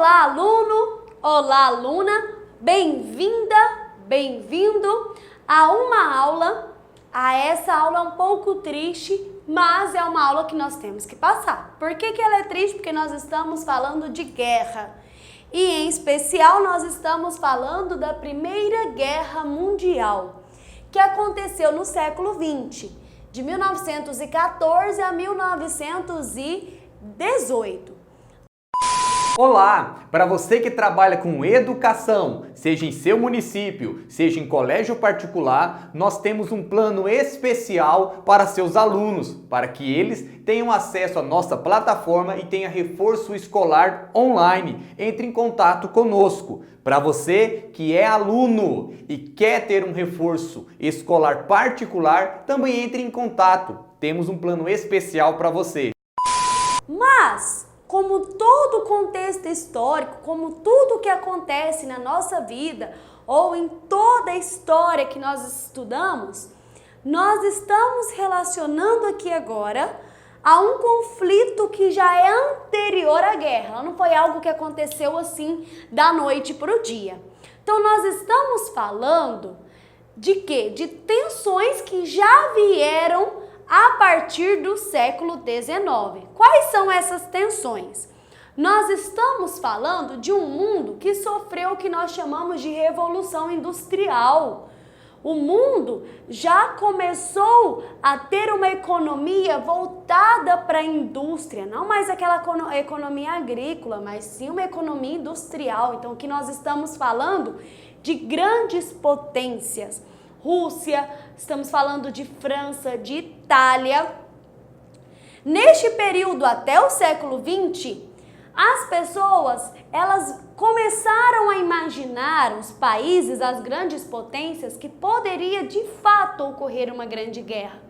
Olá, aluno! Olá, aluna! Bem-vinda, bem-vindo a uma aula. Essa aula é um pouco triste, mas é uma aula que nós temos que passar. Por que ela é triste? Porque nós estamos falando de guerra. E, em especial, nós estamos falando da Primeira Guerra Mundial, que aconteceu no século XX, de 1914 a 1918. Olá! Para você que trabalha com educação, seja em seu município, seja em colégio particular, nós temos um plano especial para seus alunos, para que eles tenham acesso à nossa plataforma e tenham reforço escolar online. Entre em contato conosco. Para você que é aluno e quer ter um reforço escolar particular, também entre em contato. Temos um plano especial para você. Mas, como todo contexto histórico, como tudo que acontece na nossa vida ou em toda a história que nós estudamos, nós estamos relacionando aqui agora a um conflito que já é anterior à guerra. Não foi algo que aconteceu assim da noite para o dia. Então nós estamos falando de quê? De tensões que já vieram a partir do século XIX. Quais são essas tensões? Nós estamos falando de um mundo que sofreu o que nós chamamos de Revolução Industrial. O mundo já começou a ter uma economia voltada para a indústria, não mais aquela economia agrícola, mas sim uma economia industrial. Então, o que nós estamos falando de grandes potências. Rússia, estamos falando de França, de Itália. Neste período até o século XX, as pessoas, elas começaram a imaginar os países, as grandes potências, que poderia de fato ocorrer uma grande guerra.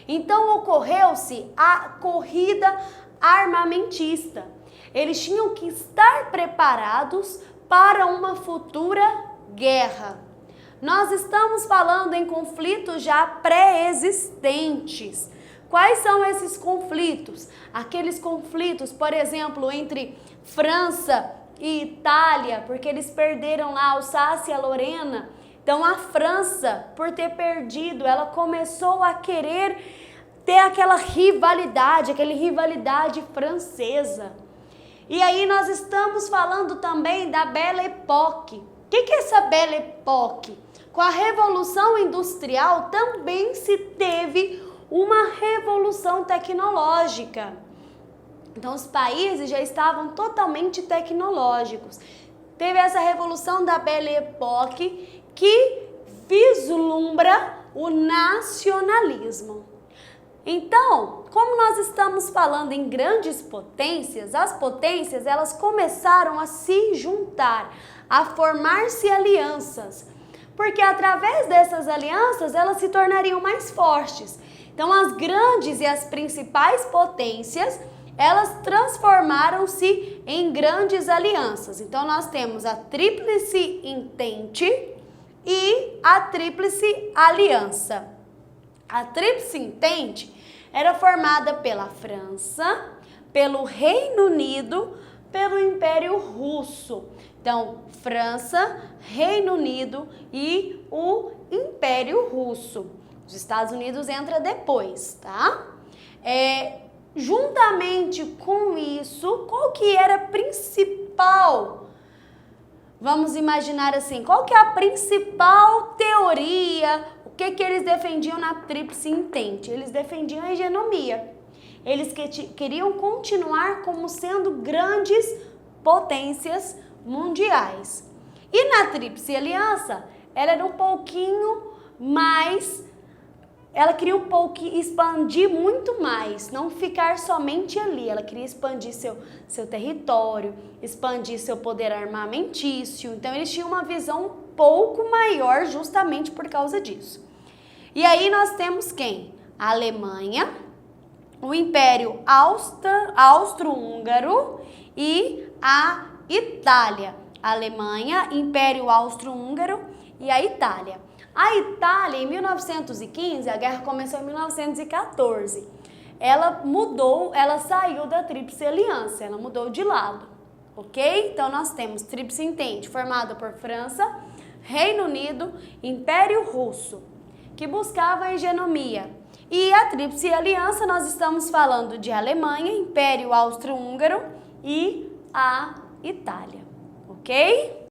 Então ocorreu-se a corrida armamentista. Eles tinham que estar preparados para uma futura guerra. Nós estamos falando em conflitos já pré-existentes. Quais são esses conflitos? Aqueles conflitos, por exemplo, entre França e Itália, porque eles perderam lá a Alsácia e a Lorena. Então a França, por ter perdido, ela começou a querer ter aquela rivalidade francesa. E aí nós estamos falando também da Belle Époque. O que é essa Belle Époque? Com a Revolução Industrial também se teve uma revolução tecnológica. Então os países já estavam totalmente tecnológicos. Teve essa revolução da Belle Époque que vislumbra o nacionalismo. Então, como nós estamos falando em grandes potências, as potências elas começaram a se juntar, a formar-se alianças, porque através dessas alianças elas se tornariam mais fortes. Então as grandes e as principais potências, elas transformaram-se em grandes alianças. Então nós temos a Tríplice Entente e a Tríplice Aliança. A Tríplice Entente era formada pela França, pelo Reino Unido, pelo Império Russo. Então, França, Reino Unido e o Império Russo. Os Estados Unidos entra depois, tá? Juntamente com isso, qual que era a principal? Vamos imaginar assim, qual que é a principal teoria? O que eles defendiam na Tríplice Entente? Eles defendiam a hegemonia. Eles queriam continuar como sendo grandes potências mundiais. E na Tríplice Aliança, ela era um pouquinho mais, ela queria expandir muito mais, não ficar somente ali. Ela queria expandir seu território, expandir seu poder armamentício. Então eles tinham uma visão um pouco maior justamente por causa disso. E aí nós temos quem? A Alemanha, o Império Austro-Húngaro e a Itália. A Alemanha, Império Austro-Húngaro e a Itália. A Itália, em 1915, a guerra começou em 1914. Ela saiu da Tríplice Aliança, ela mudou de lado. ok? Então nós temos Tríplice Entente, formada por França, Reino Unido, Império Russo, que buscava a hegemonia. E a Tríplice Aliança, nós estamos falando de Alemanha, Império Austro-Húngaro e a Itália, ok?